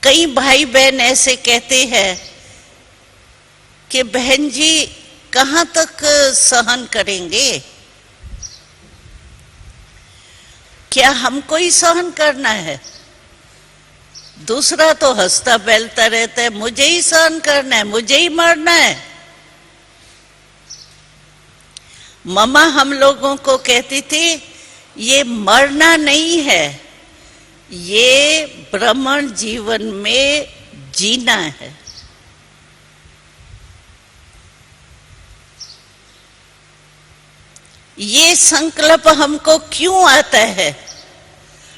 कई भाई बहन ऐसे कहते हैं कि बहन जी कहाँ तक सहन करेंगे, क्या हमको ही सहन करना है? दूसरा तो हंसता बेलता रहता है, मुझे ही सहन करना है, मुझे ही मरना है। मम्मा हम लोगों को कहती थी ये मरना नहीं है, ये ब्रह्मण जीवन में जीना है। ये संकल्प हमको क्यों आता है?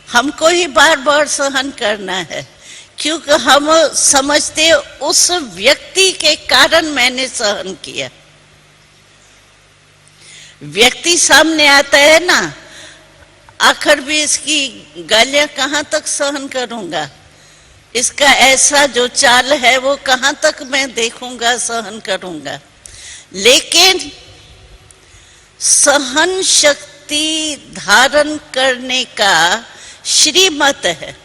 हमको ही बार बार सहन करना है क्योंकि हम समझते उस व्यक्ति के कारण मैंने सहन किया। व्यक्ति सामने आता है ना, आखिर भी इसकी गालियां कहाँ तक सहन करूंगा, इसका ऐसा जो चाल है वो कहाँ तक मैं देखूंगा, सहन करूंगा। लेकिन सहन शक्ति धारण करने का श्रीमत है।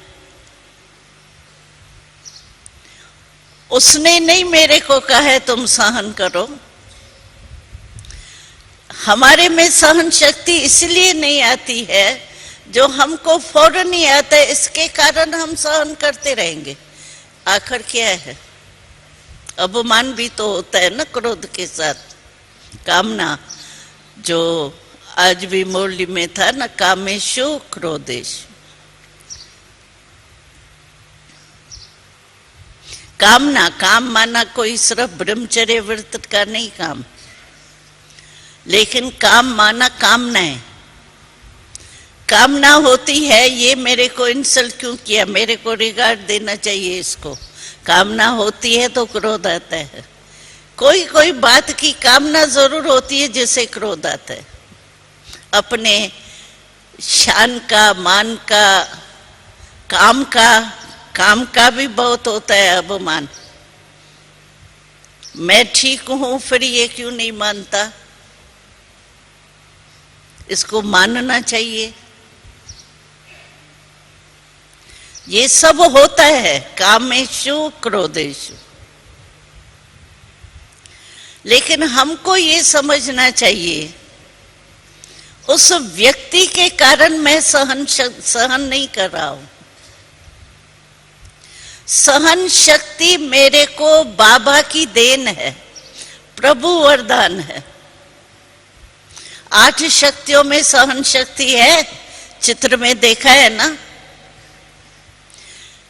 उसने नहीं मेरे को कहा है तुम सहन करो। हमारे में सहन शक्ति इसलिए नहीं आती है, जो हमको फौरन नहीं आता है, इसके कारण हम सहन करते रहेंगे। आखिर क्या है? अपमान भी तो होता है ना क्रोध के साथ। कामना, जो आज भी मुरली में था ना, कामेशु क्रोधेशु। कामना, काम माना कोई सिर्फ ब्रह्मचर्य व्रत का नहीं काम, लेकिन काम माना कामनाएं। कामना होती है ये मेरे को इंसल्ट क्यों किया, मेरे को रिगार्ड देना चाहिए इसको। कामना होती है तो क्रोध आता है। कोई कोई बात की कामना जरूर होती है जिससे क्रोध आता है। अपने शान का, मान का, काम का भी बहुत होता है अपमान। मैं ठीक हूं फिर ये क्यों नहीं मानता, इसको मानना चाहिए। ये सब होता है कामेशु क्रोधेशु। लेकिन हमको ये समझना चाहिए उस व्यक्ति के कारण मैं सहन नहीं कर रहा हूं। सहन शक्ति मेरे को बाबा की देन है, प्रभु वरदान है। 8 शक्तियों में सहन शक्ति है। चित्र में देखा है ना,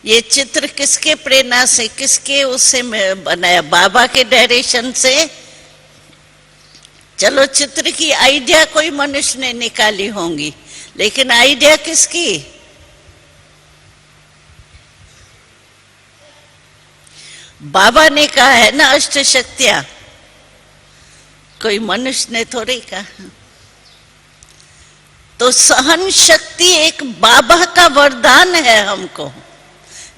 ये चित्र किसके प्रेरणा से, किसके उससे बनाया? बाबा के डायरेक्शन से। चलो चित्र की आइडिया कोई मनुष्य ने निकाली होंगी, लेकिन आइडिया किसकी? बाबा ने कहा है ना, अष्ट शक्तियां, कोई मनुष्य ने थोड़ी कहा। तो सहन शक्ति एक बाबा का वरदान है हमको,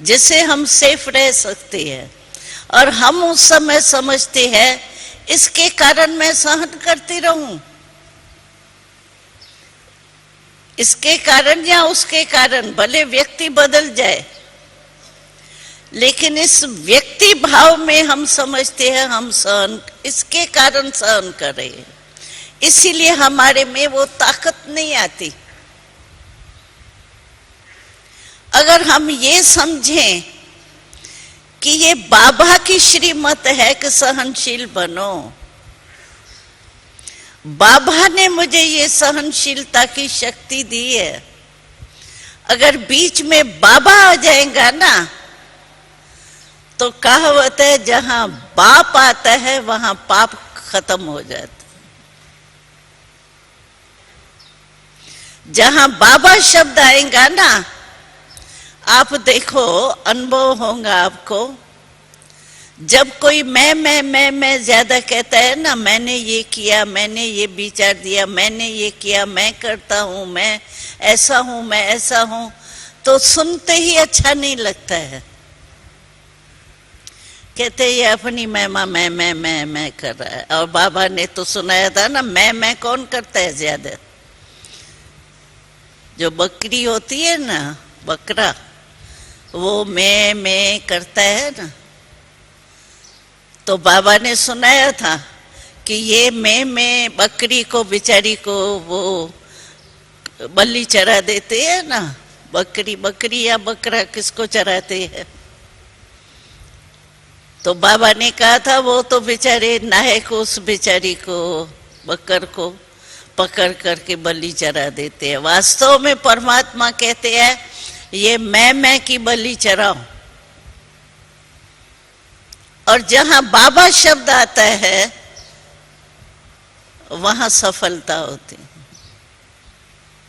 जिससे हम सेफ रह सकते हैं। और हम उस समय समझते हैं इसके कारण मैं सहन करती रहूं, इसके कारण या उसके कारण, भले व्यक्ति बदल जाए, लेकिन इस व्यक्ति भाव में हम समझते हैं हम सहन, इसके कारण सहन कर रहे हैं। इसीलिए हमारे में वो ताकत नहीं आती। अगर हम ये समझें कि ये बाबा की श्रीमत है कि सहनशील बनो, बाबा ने मुझे ये सहनशीलता की शक्ति दी है। अगर बीच में बाबा आ जाएगा ना, तो कहावत है जहां बाप आता है वहां पाप खत्म हो जाता। जहां बाबा शब्द आएगा ना, आप देखो, अनुभव होगा आपको। जब कोई मैं ज्यादा कहता है ना, मैंने ये किया, मैंने ये विचार दिया, मैंने ये किया, मैं करता हूं, मैं ऐसा हूं, मैं ऐसा हूं, तो सुनते ही अच्छा नहीं लगता है। कहते ये अपनी महिमा मैं कर रहा है। और बाबा ने तो सुनाया था ना, मैं कौन करता है ज्यादा? जो बकरी होती है ना, बकरा, वो मैं करता है ना, तो बाबा ने सुनाया था कि ये मैं बकरी को बेचारी को वो बलि चरा देते हैं ना, बकरी या बकरा किसको चराते हैं, तो बाबा ने कहा था वो तो बेचारे नायक उस बेचारी को बकर को पकड़ करके बलि चरा देते हैं। वास्तव में परमात्मा कहते हैं ये मैं की बलि चराओ, और जहां बाबा शब्द आता है वहां सफलता होती है।